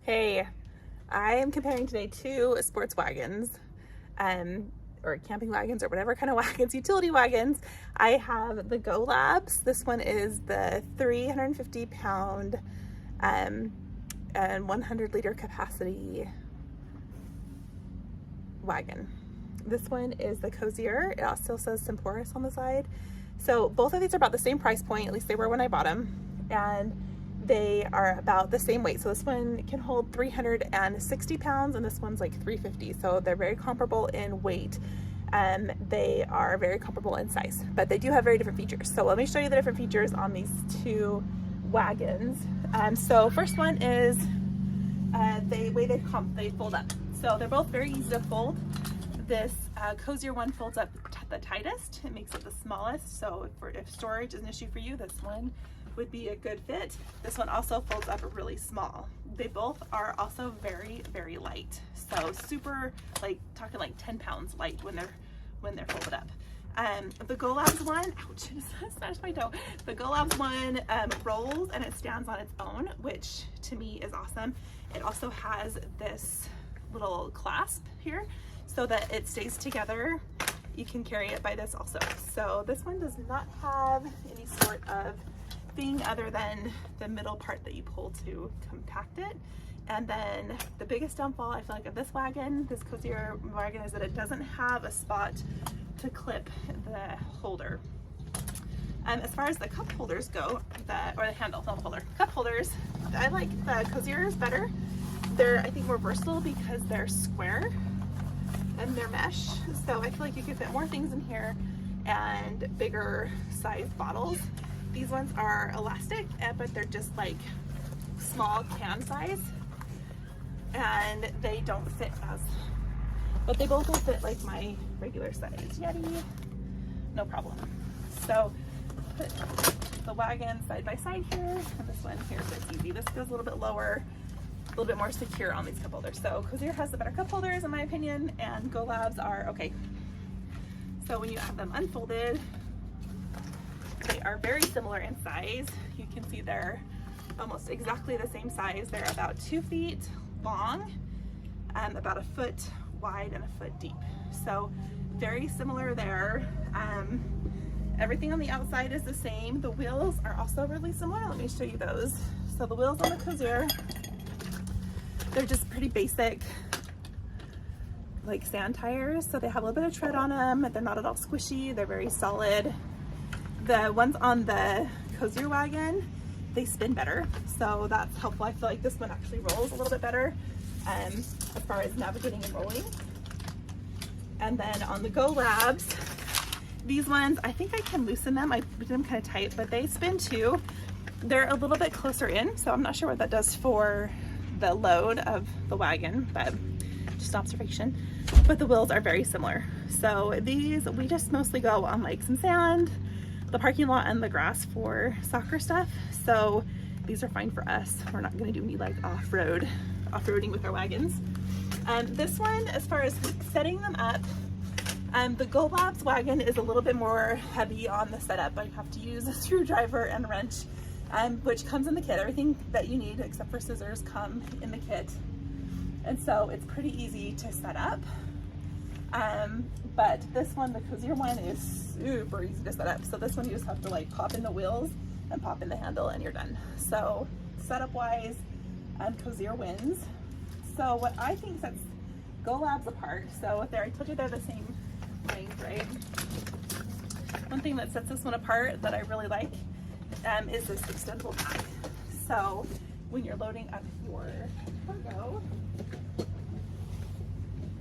Hey, I am comparing today two sports wagons, or camping wagons, or whatever kind of wagons, utility wagons. I have the Go Labs. This one is the 350 pound and 100 liter capacity wagon. This one is the COZEER. It also says Temporis on the side. So both of these are about the same price point, at least they were when I bought them. And they are about the same weight. So this one can hold 360 pounds and this one's like 350. So they're very comparable in weight. They are very comparable in size, but they do have very different features. So let me show you the different features on these two wagons. So first one is the way they fold up. So they're both very easy to fold. This COZEER one folds up the tightest. It makes it the smallest. So if storage is an issue for you, this one would be a good fit. This one also folds up really small. They both are also very, very light. So super, like talking like 10 pounds light when they're folded up. The Go Labs one, ouch, I smashed my toe. The Go Labs one rolls and it stands on its own, which to me is awesome. It also has this little clasp here so that it stays together. You can carry it by this also. So this one does not have any sort of thing other than the middle part that you pull to compact it. And then the biggest downfall I feel like of this wagon, this COZEER wagon, is that it doesn't have a spot to clip the holder. As far as the cup holders go, or the handle, not the holder, cup holders, I like the COZEERs better. They're, I think, more versatile because they're square and they're mesh. So I feel like you can fit more things in here and bigger size bottles. These ones are elastic, but they're just like small can size, and they don't fit but they both will fit like my regular size Yeti, no problem. So put the wagon side by side here, and this one here fits easy. This goes a little bit lower, a little bit more secure on these cup holders. So COZEER has the better cup holders in my opinion, and Go Labs are okay. So when you have them unfolded, they are very similar in size. You can see they're almost exactly the same size. They're about 2 feet long, about a foot wide and a foot deep. So very similar there. Everything on the outside is the same. The wheels are also really similar. Let me show you those. So the wheels on the COZEER, they're just pretty basic, like sand tires. So they have a little bit of tread on them. They're not at all squishy. They're very solid. The ones on the COZEER wagon, they spin better, so that's helpful. I feel like this one actually rolls a little bit better as far as navigating and rolling. And then on the Go Labs, these ones, I think I can loosen them. I did them kind of tight, but they spin too. They're a little bit closer in, so I'm not sure what that does for the load of the wagon, but just observation. But the wheels are very similar. So these, we just mostly go on like some sand, the parking lot, and the grass for soccer stuff. So these are fine for us. We're not going to do any like off-roading with our wagons. This one, as far as setting them up, the Go Labs wagon is a little bit more heavy on the setup. I have to use a screwdriver and wrench, which comes in the kit. Everything that you need except for scissors come in the kit. And so it's pretty easy to set up. But this one, the COZEER one, is super easy to set up. So this one you just have to like pop in the wheels and pop in the handle and you're done. So setup wise, COZEER wins. So what I think sets Go Labs apart, so if I told you they're the same range, right? One thing that sets this one apart that I really like is this extendable back. So when you're loading up your cargo,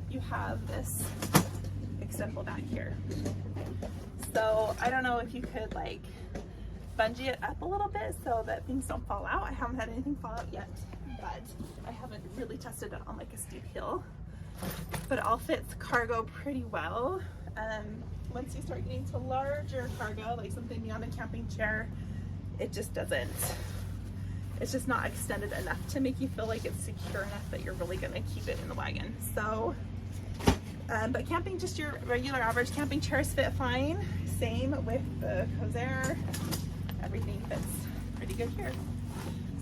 you have this extendable back here. So I don't know if you could like bungee it up a little bit so that things don't fall out. I haven't had anything fall out yet, but I haven't really tested it on like a steep hill. But it all fits cargo pretty well. Once you start getting to larger cargo, like something beyond a camping chair, it just doesn't, it's just not extended enough to make you feel like it's secure enough that you're really gonna keep it in the wagon. So but camping, just your regular average camping chairs fit fine. Same with the COZEER. Everything fits pretty good here.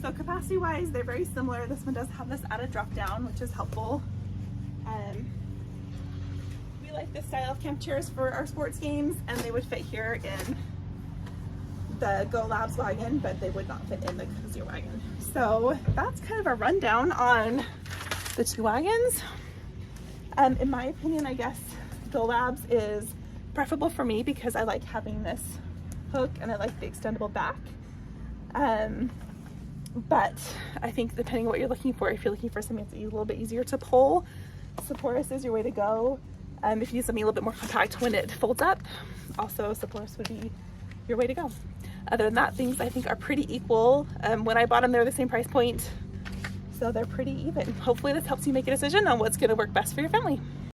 So capacity wise, they're very similar. This one does have this added drop down, which is helpful. We like this style of camp chairs for our sports games, and they would fit here in the Go Labs wagon, but they would not fit in the COZEER wagon. So that's kind of a rundown on the two wagons. In my opinion, I guess Go Labs is preferable for me because I like having this hook and I like the extendable back. But I think depending on what you're looking for, if you're looking for something that's a little bit easier to pull, Sepphoris is your way to go. If you need something a little bit more compact when it folds up, also Sepphoris would be your way to go. Other than that, things I think are pretty equal. When I bought them, they're the same price point, so they're pretty even. Hopefully this helps you make a decision on what's going to work best for your family.